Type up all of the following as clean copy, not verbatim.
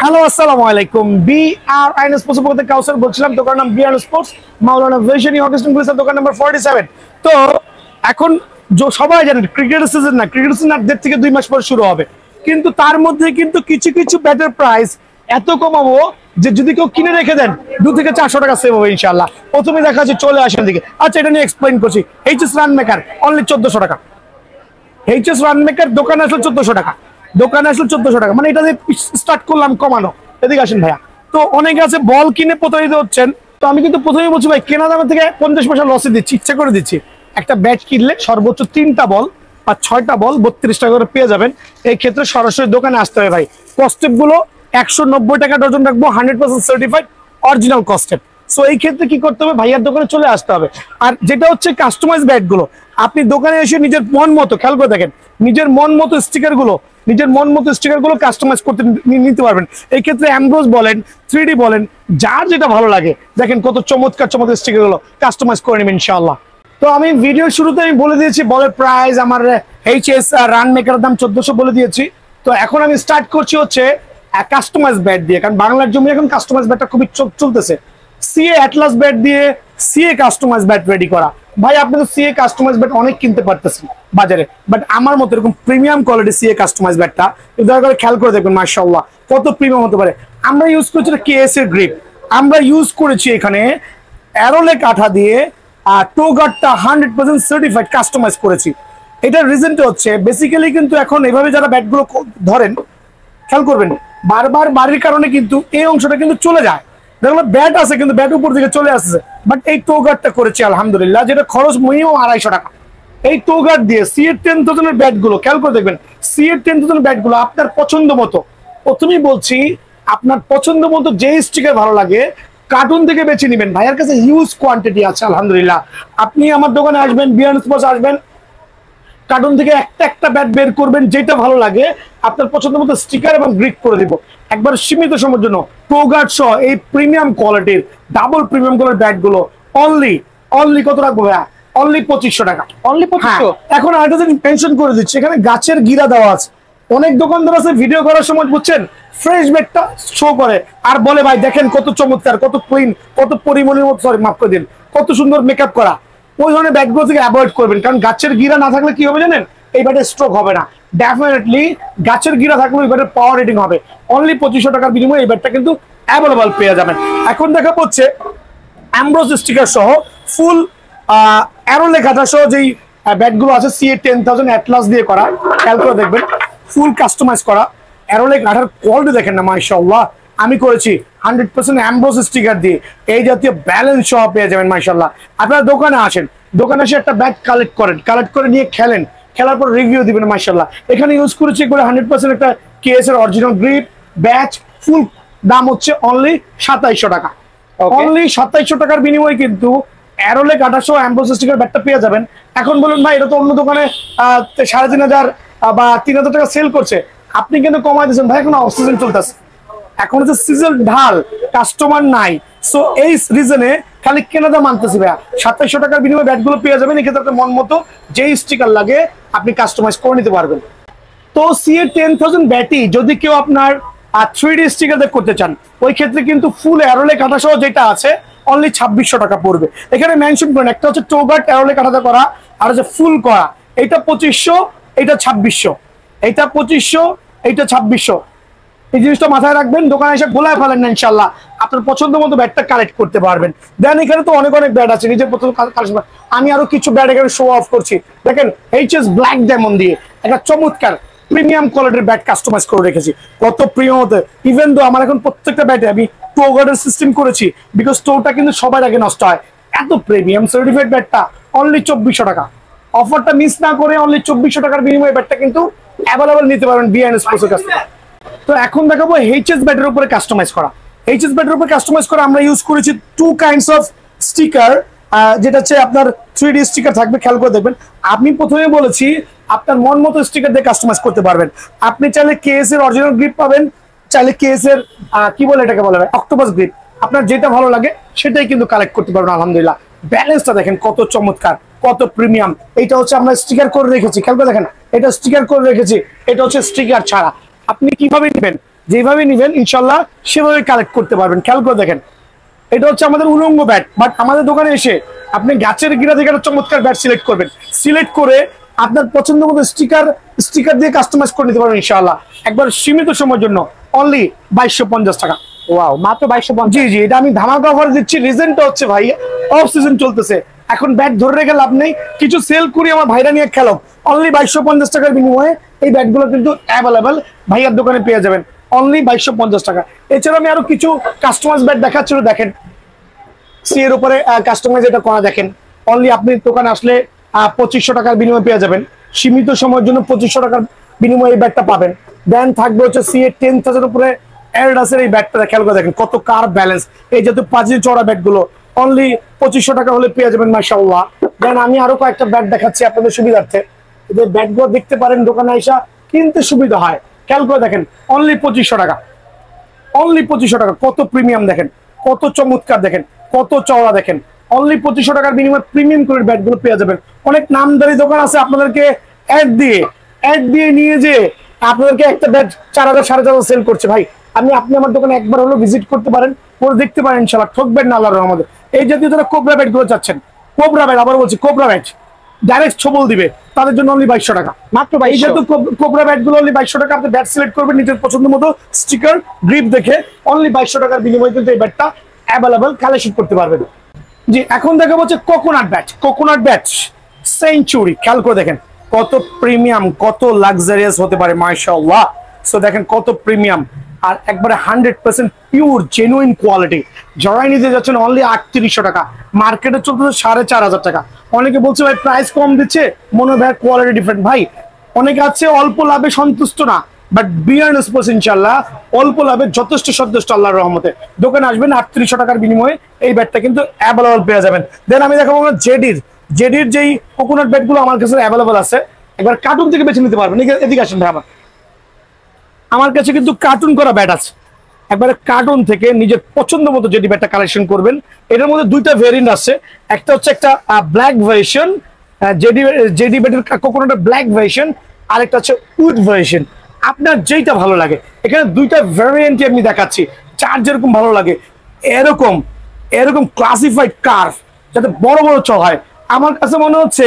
Hello আসসালামু আলাইকুম। বিআরআইন sports পক্ষ থেকে কাউসার বলছিলাম। দোকান নাম বিআর স্পোর্টস, মাওলানা ভার্সিটি হকিস্টন পুলিশের দোকান নাম্বার 47। তো এখন সবাই জানেন ক্রিকেটের সিজন না, ক্রিকেট সিজন 1.5 থেকে 2 মাস পর শুরু হবে, কিন্তু তার মধ্যে কিন্তু কিছু কিছু ব্যাটের প্রাইস এত কমাবো যে যদি কেউ কিনে রেখে দেন 2 থেকে 400 টাকা সেভ হবে ইনশাআল্লাহ। প্রথমে দেখা যাচ্ছে চলে আসেন দিকে। আচ্ছা, এটা নিয়ে এক্সপ্লেইন করছি। এইচএস রান মেকার অনলি 1400 টাকা। এইচএস রান মেকার দোকানে আসলে 1400 টাকা, দোকানে আসলে 1400 টাকা, মানে এটা দিয়ে স্টার্ট করলাম কমানো। এদিকে আসেন ভাইয়া। তো অনেকে আছে বল কিনে প্রতারিত হচ্ছেন, তো আমি কিন্তু প্রথমেই বলছি ভাই কেনা দামের থেকে 50 পয়সা লসে দিচ্ছি, ইচ্ছা করে দিচ্ছি। একটা ব্যাট কিনলে সর্বোচ্চ 3টা বল বা 6টা বল 32 টাকা করে পেয়ে যাবেন। এই ক্ষেত্রে সরাসরি দোকানে আসতে হবে ভাই। কস্টেপ গুলো 190 টাকা ডজন রাখবো, 100% সার্টিফাইড অরিজিনাল কস্টেপ। সো এই ক্ষেত্রে কি করতে হবে, ভাইয়ার দোকানে চলে আসতে হবে। আর যেটা হচ্ছে কাস্টমাইজ ব্যাট গুলো আপনি দোকানে এসে নিজের মন মতো, খেয়াল করে দেখেন, নিজের মন মতো স্টিকার গুলো কাস্টমাইজ করতে নিতে পারবেন। এই ক্ষেত্রে অ্যামব্রোস বলেন, 3D বলেন, যার যেটা ভালো লাগে দেখেন কত চমৎকার চমৎকার স্টিকার গুলো কাস্টমাইজ করে নেবেন ইনশাআল্লাহ। তো আমি ভিডিওর শুরুতে আমি বলে দিয়েছি বলের প্রাইস, আমার এইচএস রান মেকারের দাম 1400 বলে দিয়েছি। তো এখন আমি স্টার্ট করছি হচ্ছে কাস্টমাইজ ব্যাট দিয়ে, কারণ বাংলার জমি এখন কাস্টমাইজ ব্যাটটা খুবই চলতেছে। সিএ অ্যাটলাস ব্যাট দিয়ে সিএ কাস্টমাইজ ব্যাট রেডি করা। ভাই আপনি তো সিএ কাস্টমাইজ ব্যাট অনেক কিনতে পারতেছেন বাজারে, বাট আমার মতো এরকম প্রিমিয়াম কোয়ালিটি সিএ কাস্টমাইজ ব্যাটটা দয়া করে খেয়াল করে দেখবেন, মাশাআল্লাহ কত প্রিমিয়াম হতে পারে। আমরা ইউজ করছি কেএস এর গ্রিপ, আমরা ইউজ করেছি এখানে অ্যারোলে কাঠা দিয়ে, আর টো গার্ডটা 100% সার্টিফাইড কাস্টমাইজ করেছি। এটার রিজনটা হচ্ছে বেসিক্যালি কিন্তু এখন এভাবে যারা ব্যাটগুলো ধরেন, খেয়াল করবেন বারবার বাড়ির কারণে কিন্তু এই অংশটা কিন্তু চলে যায়। দেখলো ব্যাট আছে কিন্তু ব্যাট উপর দিকে চলে আসছে, বাট এই টো গার্ডটা করেছি আলহামদুলিল্লাহ, যেটা খরচ মিনিমাম 250 টাকা। এই টো গার্ড দিয়ে সিএর 10,000 এর ব্যাট গুলো খেয়াল করে দেখবেন, সিএর 10,000 ব্যাট গুলো আপনার পছন্দ মতো, প্রথমেই বলছি আপনার পছন্দ মতো যে স্টিকার ভালো লাগে কার্টুন থেকে বেছে নেবেন। ভাইয়ের কাছে হিউজ কোয়ান্টিটি আছে আলহামদুলিল্লাহ। আপনি আমার দোকানে আসবেন, বিআর স্পোর্টস আসবেন, কার্টুন থেকে একটা ব্যাট বের করবেন, যেটা ভালো লাগে আপনার পছন্দ মতো স্টিকার এবং গ্রিপ করে দিব একবার সীমিত সময়ের জন্য। টোগার্ড সহ এই প্রিমিয়াম কোয়ালিটির ডাবল প্রিমিয়াম কোয়ালিটির ব্যাট গুলো অনলি কত রাখবো ভাইয়া? অনলি 2500 টাকা। অনলি 2500। এখন আরেকটা জিনিস মেনশন করে দিচ্ছি, এখানে গাছের গিরা দেওয়া আছে। অনেক দোকানদার আছে ভিডিও করার সময় বুঝছেন ফ্রেশ ব্যাটটা শো করে আর বলে ভাই দেখেন কত চমৎকার, কত ক্লিন, কত পরিমণের মতো, সরি মাফ করে দিন, কত সুন্দর মেকআপ করা। ওই ধরনের ব্যাটগুলো থেকে অ্যাভয়েড করবেন, কারণ গাছের গিরা না থাকলে কি হবে জানেন, এই ব্যাটের স্ট্রোক হবে না। ডেফিনেটলি গাছের গিরা থাকলে ওই ব্যাটের পাওয়ার রেটিং হবে। অনলি 2500 টাকার বিনিময়ে এই ব্যাটটা কিন্তু অ্যাভেলেবল পেয়ে যাবেন। এখন দেখা হচ্ছে অ্যামব্রোস স্টিকার সহ ফুল অ্যারোলে কাটা সহ যেই ব্যাটগুলো আছে সিএ 10,000 অ্যাটলাস দিয়ে করা, খেয়াল করে দেখবেন ফুল কাস্টমাইজ করা। অ্যারোলে কাটার কোয়ালিটি দেখেন না মাশাআল্লাহ। আমি করেছি 100% অ্যামব্রোস স্টিকার দিয়ে, এই জাতীয় ব্যালেন্স সহ পেয়ে যাবেন মাশাআল্লাহ। আপনারা দোকানে আসেন, দোকানে এসে একটা ব্যাট কালেক্ট করে নিয়ে খেলেন, খেলার পর রিভিউ দিবেন মাশাআল্লাহ। এখানে ইউজ করেছি করে 100% একটা কেএস এর অরিজিনাল গ্রিপ ব্যাচ। ফুল দাম হচ্ছে অনলি 2700 টাকা। অনলি 2700 টাকার বিনিময়ে কিন্তু অ্যারোলে কাটা সহ অ্যামব্রোস স্টিকার ব্যাটটা পেয়ে যাবেন। এখন বলুন ভাই এটা তো অন্য দোকানে 3500 বা 3000 টাকা সেল করছে, আপনি কিন্তু কমাই দিচ্ছেন। ভাই এখন অফ সিজন চলতেছে, এখন হচ্ছে সিজন ঢাল, কাস্টমার নাই। সো এই রিজনে খালি কেনা দাম আনতেছি ভাইয়া। 2700 টাকার বিনিময়ে ব্যাটগুলো পেয়ে যাবেন। এক্ষেত্রে আপনার মন মতো যেই স্টিকার লাগে আপনি কাস্টমাইজ করে নিতে পারবেন। তো সিএ 10,000 ব্যাটই যদি কেউ আপনার 3D স্টিকার করতে চান, ওই ক্ষেত্রে কিন্তু ফুল অ্যারোলে কাটা সহ যেটা আছে অনলি 2600 টাকা পড়বে। এখানে মেনশন করেন একটা হচ্ছে টোগার্ড অ্যারোলে কাটাতে করা, আর হচ্ছে ফুল করা। এটা 2500, এটা 2600, এটা 2500, এটা 2600। এই জিনিসটা মাথায় রাখবেন, দোকানে এসে গোলায় ফেলেন না ইনশাল্লাহ, আপনার পছন্দ মতো ব্যাটটা কালেক্ট করতে পারবেন। দেন এখানে তো অনেক ব্যাট আছে নিজের পছন্দ কালেকশন। আমি আরো কিছু ব্যাট এখানে শো অফ করছি। দেখেন এইচএস ব্ল্যাক ডায়মন্ড দিয়ে একটা চমৎকার প্রিমিয়াম কোয়ালিটির ব্যাট কাস্টমাইজ করে রেখেছি, কত প্রিমিয়াম হতে। ইভেন দো আমার এখন প্রত্যেকটা ব্যাটে আমি টো গার্ডের সিস্টেম করেছি, বিকজ টোটা কিন্তু সবার আগে নষ্ট হয়। এত প্রিমিয়াম সার্টিফাইড ব্যাটটা অনলি 2400 টাকা। অফারটা মিস না করে অনলি 2400 টাকার বিনিময়ে ব্যাটটা কিন্তু অ্যাভেলেবল নিতে পারবেন বিআরআইন স্পোর্টসের কাছ থেকে। তো এখন দেখাবো এইচএস ব্যাটের উপরে কাস্টমাইজ করা। এইচএস ব্যাটের উপরে কাস্টমাইজ করা আমরা ইউজ করেছি 2 কাইন্ডস অফ স্টিকার, যেটা হচ্ছে আপনার 3D স্টিকার থাকবে, খেয়াল করে দেখবেন। আমি প্রথমে বলেছি আপনার মন মতো স্টিকার দিয়ে কাস্টমাইজ করতে পারবেন। আপনি চাইলে কেএস এর অরিজিনাল গ্রিপ পাবেন, চাইলে কেএস এর কি বলে এটাকে বলা হয় অক্টোপাস গ্রিপ, আপনার যেটা ভালো লাগে সেটাই কিন্তু কালেক্ট করতে পারবেন আলহামদুলিল্লাহ। ব্যালেন্সটা দেখেন কত চমৎকার, কত প্রিমিয়াম। এটা হচ্ছে আমরা স্টিকার করে রেখেছি, খেয়াল করে দেখেন, এটা স্টিকার করে রেখেছি, এটা হচ্ছে স্টিকার ছাড়া। আপনি কিভাবে নেবেন যেভাবে নিবেন ইনশাল্লাহ সেভাবে কালেক্ট করতে পারবেন। খেয়াল করে দেখেন, এটা হচ্ছে আমাদের উলঙ্গ ব্যাট, বাট আমাদের দোকানে এসে আপনি গাছের গিরা থেকে একটা চমৎকার ব্যাট সিলেক্ট করবেন, সিলেক্ট করে আপনার পছন্দ মতো স্টিকার দিয়ে কাস্টমাইজ করে নিতে পারবেন ইনশাআল্লাহ, একবার সীমিত সময়ের জন্য অনলি 2250 টাকা। ওয়াও, মাত্র 2250। জি জি, এটা আমি ধামাকা অফার দিচ্ছি। রিজনটা হচ্ছে ভাই অফ সিজন চলতেছে, এখন ব্যাট ধরে রেখে লাভ নেই, কিছু সেল করি আমার ভাইরা নিয়ে খেলো। অনলি 2250 টাকার বিনিময়ে এই ব্যাটগুলো কিন্তু অ্যাভেলেবেল ভাইয়ার দোকানে পেয়ে যাবেন অনলি 2250 টাকা। এছাড়া আমি আরো কিছু কাস্টমাইজ ব্যাট দেখাচ্ছি, দেখেন সি এর উপরে কাস্টমাইজ এটা করা, দেখেন অনলি আপনি দোকানে আসলে 2500 টাকার বিনিময়ে পেয়ে যাবেন, সীমিত সময়ের জন্য 2500 টাকার বিনিময়ে এই ব্যাটটা পাবেন। দেন থাকবে হচ্ছে সি এর 10,000 উপরে অ্যাডিডাসের এই ব্যাটটা, খেয়াল করে দেখেন কত কার ব্যালেন্স, এই যত পাঁচিল চড়া ব্যাটগুলো অনলি 2500 টাকা হলে পেয়ে যাবেন মাশাআল্লাহ। দেন আমি আরো কয়েকটা ব্যাট দেখাচ্ছি আপনাদের সুবিধার্থে, যে ব্যাটগুলো দেখতে পারেন দোকানে এসে কিনতে সুবিধা হয়। খেয়াল করে দেখেন অনলি 2500 টাকা, অনলি 2500 টাকা। কত প্রিমিয়াম দেখেন, কত চমৎকার দেখেন, কত চওড়া দেখেন, অনলি 2500 টাকার বিনিময়ে প্রিমিয়াম করে ব্যাটগুলো পেয়ে যাবেন। অনেক নামদারি দোকান আছে আপনাদেরকে অ্যাড দিয়ে নিয়ে যে আপনাদেরকে একটা ব্যাট 4000 4500 সেল করছে। ভাই আপনি আমার দোকানে একবার হলো ভিজিট করতে পারেন, পরে দেখতে পারেন ইনশাআল্লাহ, ঠকবেন না আল্লাহর রহমতে। এই জাতীয় যারা কোবরা ব্যাট গুলো চাচ্ছেন, কোবরা ব্যাট, আবার বলছি কোবরা ব্যাট ডাইরেক্ট ছবল দিবে, তাদের জন্য অনলি 2200 টাকা, মাত্র 2200। যেহেতু কোবরা ব্যাট গুলো অনলি 2200 টাকা, আপনি ব্যাট সিলেক্ট করবেন নিজের পছন্দ মতো, স্টিকার গ্রিপ দেখে অনলি 2200 টাকার বিনিময়ে কিন্তু এই ব্যাটটা অ্যাভেলেবল কালেকশন করতে পারবেন। জি, এখন দেখা হচ্ছে কোকোনাট ব্যাট সেঞ্চুরি। খেয়াল করে দেখেন কত প্রিমিয়াম, কত লাক্সারিয়াস হতে পারে মাশাআল্লাহ। সো দেখেন কত প্রিমিয়াম, আর একবারে 100% পিওর জেনুইন কোয়ালিটি। যারাই নিতে যাচ্ছেন অনলি 3800 টাকা, মার্কেটে চলতেছে 4500 টাকা। অনেকে বলছে ভাই প্রাইস কম দিচ্ছে, মনে হয় কোয়ালিটি ডিফারেন্ট। ভাই অনেকে আছে অল্প লাভে সন্তুষ্ট না, বাট বিয়ার্ন স্পোর্টস ইনশাআল্লাহ অল্প লাভে যথেষ্ট সন্তুষ্ট আল্লাহর রহমতে। দোকানে আসবেন 3800 টাকার বিনিময়ে এই ব্যাটটা কিন্তু অ্যাভেলেবল পেয়ে যাবেন। দেন আমি দেখাবো জেডির যেই কোকোনাট ব্যাটগুলো আমার কাছে অ্যাভেলেবল আছে, একবার কার্টুন থেকে বেছে নিতে পারবেন। এদিকে আসেন ভাই, আমার কাছে কিন্তু কার্টুন করা ব্যাট আছে, একবারে কার্টুন থেকে নিজের পছন্দ মতো জেডি ব্যাটটা কালেকশন করবেন। এটার মধ্যে দুইটা ভেরিয়েন্ট আছে, একটা হচ্ছে একটা ব্ল্যাক ভার্সন, জেডি ব্যাটের কোকোনাটের ব্ল্যাক ভার্সন, আরেকটা হচ্ছে উড ভার্সন। আপনার যেইটা ভালো লাগে, এখানে দুইটা ভ্যারিয়েন্টই আমি দেখাচ্ছি, যার যেরকম ভালো লাগে এরকম ক্লাসিফাইড কার্ভ যাতে বড় বড় চল হয়। আমার কাছে মনে হচ্ছে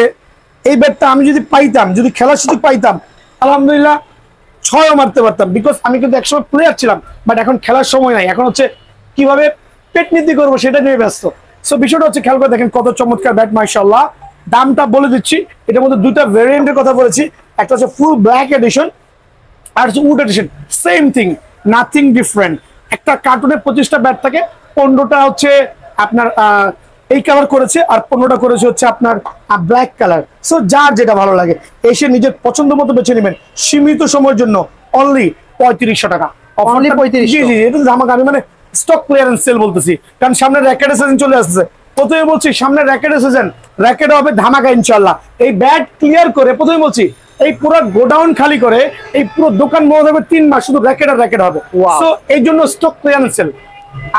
এই ব্যাটটা আমি যদি পাইতাম, যদি খেলার সুযোগ পাইতাম, আলহামদুলিল্লাহ 6ও মারতে পারতাম, বিকজ আমি কিন্তু একসময় প্লেয়ার ছিলাম, বাট এখন খেলার সময় নাই, এখন হচ্ছে কিভাবে পেট নীতি করবো সেটা নিয়ে ব্যস্ত। সো বিষয়টা হচ্ছে খেয়াল করে দেখেন কত চমৎকার ব্যাট মাশাআল্লাহ। দামটা বলে দিচ্ছি, এটার মধ্যে দুইটা ভেরিয়েন্টের কথা বলেছি, একটা হচ্ছে ফুল ব্ল্যাক এডিশন আর হচ্ছে wood edition, same thing, nothing different. একটা কার্টুনে 25টা ব্যাট থাকে, 15টা হচ্ছে আপনার এই কালার করেছে, আর 15টা করেছে হচ্ছে আপনার ব্ল্যাক কালার। সো যার যেটা ভালো লাগে এসে নিজের পছন্দ মতো বেছে নেবেন, সীমিত সময়ের জন্য অনলি 3500 টাকা। অনলি 3500? জি জি, এটা ধামাকা। আমি মানে স্টক ক্লিয়ারেন্স সেল বলতেছি, কারণ সামনে র্যাকেটের সিজন চলে আসছে। প্রথমে বলছি সামনে র্যাকেটের সিজন, র্যাকেট হবে ধামাকা ইনশাআল্লাহ। এই ব্যাট ক্লিয়ার করে প্রথমে বলছি এই পুরো গোডাউন খালি করে এই পুরো দোকান বন্ধ হবে 3 মাস, শুধু র্যাকেট আর র্যাকেট হবে। সো এই জন্য স্টক ক্লিয়ারেন্স সেল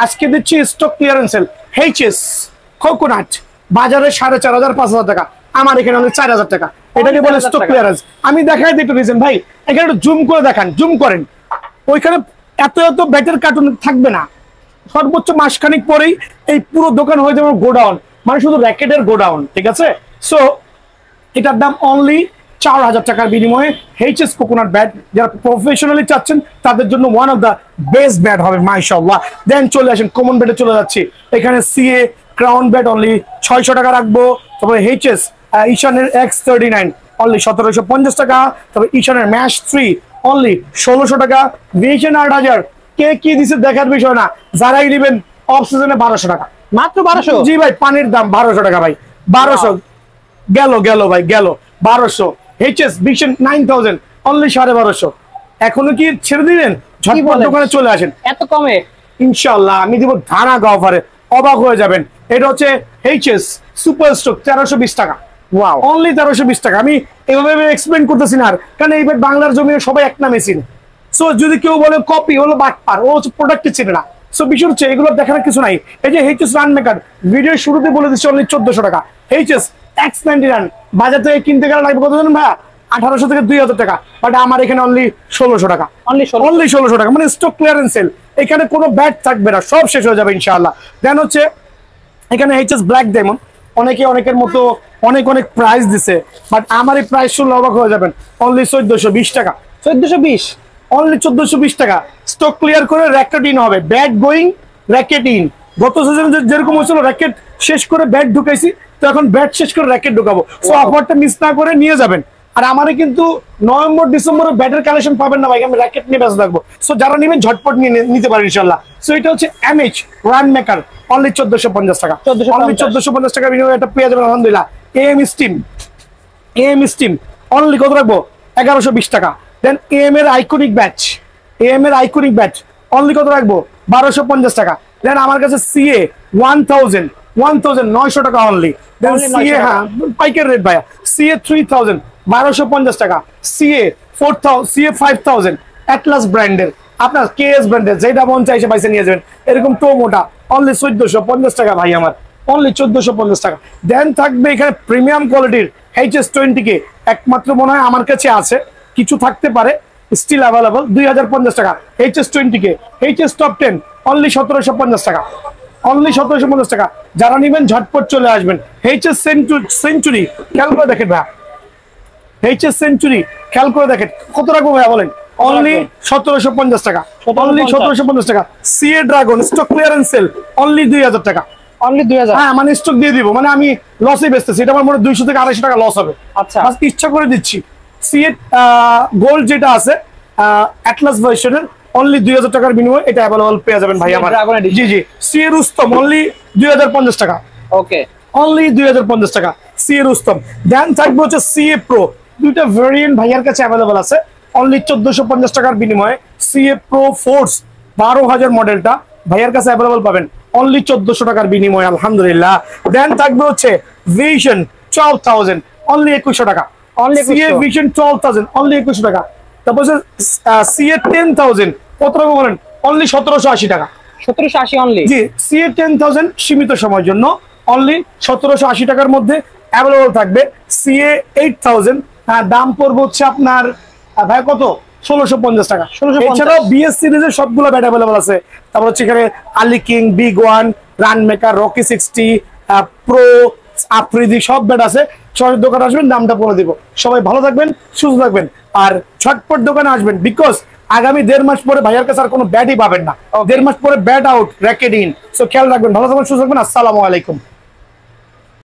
আজকে দিচ্ছি, stock clearance sale. HS coconut বাজারে 4500 5000 টাকা, আমার এখানে হলো 4000 টাকা। এটাকে বলে স্টক ক্লিয়ারেন্স। আমি দেখাই দিই একটু রিজন ভাই, এখানে একটু জুম করে দেখান, জুম করেন। ওইখানে এত ব্যাটের কার্টুন থাকবে না, সর্বোচ্চ মাসখানিক পরেই এই পুরো দোকান হয়ে যাবে গোডাউন, মানে শুধু র্যাকেটের গোডাউন, ঠিক আছে। সো এটার দাম অনলি 4000 টাকার বিনিময়ে এইচএস কোকোনাট ব্যাট। যারা প্রফেশনালি চাচ্ছেন তাদের জন্য one of the best bat হবে মাশাআল্লাহ। দেন চলে আসেন কমন ব্যাটে চলে যাচ্ছি, এখানে সিএ ক্রাউন ব্যাট অনলি 600 টাকা রাখবো। তারপরে এইচএস ঈশানের X39 অনলি 1750 টাকা। তারপরে ঈশানের ম্যাশ 3 অনলি 1600 টাকা। ভিশন 8000 কে কি দিছে দেখার বিষয় না, যারাই নেবেন অফ সিজনে 1200 টাকা, মাত্র 1200। জি ভাই, পানির দাম 1200 টাকা ভাই, 1200 গেল ভাই, গেল 1200। HS vision 9000 only 1250। এখনো কি ছেড়ে দিবেন? ঝটপট দোকানে চলে আসেন, এত কমে ইনশাআল্লাহ আমি দিব ধামাকা অফারে, অবাক হয়ে যাবেন। এটা হচ্ছে এইচএস সুপার স্টক 1320 টাকা, ওয়াও, অনলি 1320 টাকা। আমি এভাবে এক্সপ্লেইন করতেছি না, কারণ এইবার বাংলার জমিনে সবাই এক নামে চিনে। সো যদি কেউ বলে কপি হলো বাটপার, ও হচ্ছে প্রোডাক্টে চিনে না। সো বিষয় হচ্ছে এগুলো দেখানোর কিছু নাই। এই যে এইচএস রান মেকার ভিডিওর শুরুতে বলে দিচ্ছি অনলি 1400 টাকা। এইচএস X99 বাজার থেকে কিনতে গেলে লাগবে কত জানেন ভাইয়া? 1800 থেকে 2000 টাকা, বাট আমার এখানে অনলি 1600 টাকা, অনলি অনলি 1600 টাকা, মানে স্টক ক্লিয়ারেন্স সেল। এখানে কোনো ব্যাট থাকবে না, সব শেষ হয়ে যাবে ইনশাআল্লাহ। দেন হচ্ছে এখানে এইচএস ব্ল্যাক ডায়মন্ড, অনেকের মতো অনেক প্রাইস দিছে, বাট আমার এই প্রাইস শুনলে অবাক হয়ে যাবেন, অনলি 1420 টাকা, 1420, অনলি 1420 টাকা। স্টক ক্লিয়ার করে র্যাকেট ইন হবে, ব্যাট গোয়িং র্যাকেট ইন। গত সিজনে যেরকম হয়েছিল র্যাকেট শেষ করে ব্যাট ঢুকাইছি, তো এখন ব্যাট শেষ করে র্যাকেট ঢুকাবো। সো অফারটা মিস না করে নিয়ে যাবেন। আর আমারে কিন্তু নভেম্বর ডিসেম্বরে ব্যাটের কালেকশন পাবেন না ভাই, আমি র্যাকেট নিয়ে ব্যস্ত থাকবো। সো যারা নেবেন ঝটপট নিয়ে নিতে পারেন ইনশাআল্লাহ। সো এটা হচ্ছে এমএইচ রান মেকার, অনলি 1450 টাকা, অনলি 1450 টাকা বিনিময়ে এটা পেয়ে যাবেন আলহামদুলিল্লাহ। এএম স্টিম অনলি কত রাখবো, 1120 টাকা। দেন এএম এর আইকনিক ব্যাচ অনলি কত রাখবো, 1250 টাকা। দেন আমার কাছে সিএ 1900 টাকা অনলি। দেন সিএ, হ্যাঁ পাইকারি রেট ভাইয়া, সিএ 3000 1250 টাকা, সিএ 4000, সিএ 5000 অ্যাটলাস ব্র্যান্ডের, আপনার কেএস ব্র্যান্ডের, যেটা মন চাইছে পয়সা নিয়ে যাবেন। এরকম টোমোটা অনলি 1450 টাকা ভাই আমার, অনলি 1450 টাকা। দেন থাকবে এখানে প্রিমিয়াম কোয়ালিটির HS20K, একমাত্র মনে হয় আমার কাছে আছে, কিছু থাকতে পারে, স্টিল অ্যাভেলেবল, 2050 টাকা। HS20K, HS টপ 10 অনলি 1750 টাকা, অনলি 1750 টাকা। যারা নেবেন ঝটপট চলে আসবেন। HS সেঞ্চুরি খেয়াল করে দেখেন ভাইয়া, HS সেঞ্চুরি খেয়াল করে দেখেন কত রাখবো ভাইয়া বলেন, অনলি 1750 টাকা, অনলি 1750 টাকা। CA dragon stock clearance sale only 2000 টাকা, অনলি 2000। হ্যাঁ মানে স্টক দিয়ে দিব, মানে আমি লসে বেচতেছি, এটা আমার মনে হয় 200 থেকে 250 টাকা লস হবে। আচ্ছা, ইচ্ছা করে দিচ্ছি। সিএ গোল্ড যেটা আছে অ্যাটলাস ভার্সনের, অনলি 2000 টাকার বিনিময়ে এটা অ্যাভেলেবল পেয়ে যাবেন ভাই আমার। জি জি, সিএ রুস্তম অনলি 2050 টাকা, ওকে, অনলি 2050 টাকা সিএ রুস্তম। দেন থাকবে হচ্ছে সিএ প্রো, দুইটা ভেরিয়েন্ট ভাইয়ার কাছে অ্যাভেলেবল আছে, অনলি 1450 টাকার বিনিময়ে সিএ প্রো ফোর্স 12000 মডেলটা ভাইয়ার কাছে অ্যাভেলেবল পাবেন, অনলি 1400 টাকার বিনিময়ে আলহামদুলিল্লাহ। দেন থাকবে হচ্ছে ভিশন 12000, অনলি 2100 টাকা, অনলি সিএ ভিশন 12000 অনলি 2100 টাকা। তারপর সিএ 10000 কত টাকা বলেন, অনলি 1780 টাকা, 1780 অনলি। জি, সিএ 10000 সীমিত সময়ের জন্য অনলি 1780 টাকার মধ্যে অ্যাভেলেবল থাকবে। সিএ 8000 দাম পড়বে হচ্ছে আপনার ভাই কত, 1650 টাকা। এছাড়াও বিএস সিরিজের সবগুলো ব্যাট অ্যাভেলেবল আছে। তারপর হচ্ছে এখানে Ali king, big one, run maker, Rocky 60, pro, Afridi সব ব্যাট আছে। সরাসরি দোকানে আসবেন, দামটা বলে দিব। সবাই ভালো থাকবেন, সুস্থ থাকবেন, আর ছটপট দোকানে আসবেন, বিকজ আগামী 1.5 মাস পরে ভাইয়ার কাছে আর কোনো ব্যাটই পাবেন না। 1.5 মাস পরে bat out, racket in. So খেয়াল রাখবেন, ভালো থাকবেন, সুস্থ থাকবেন। আসসালামু আলাইকুম।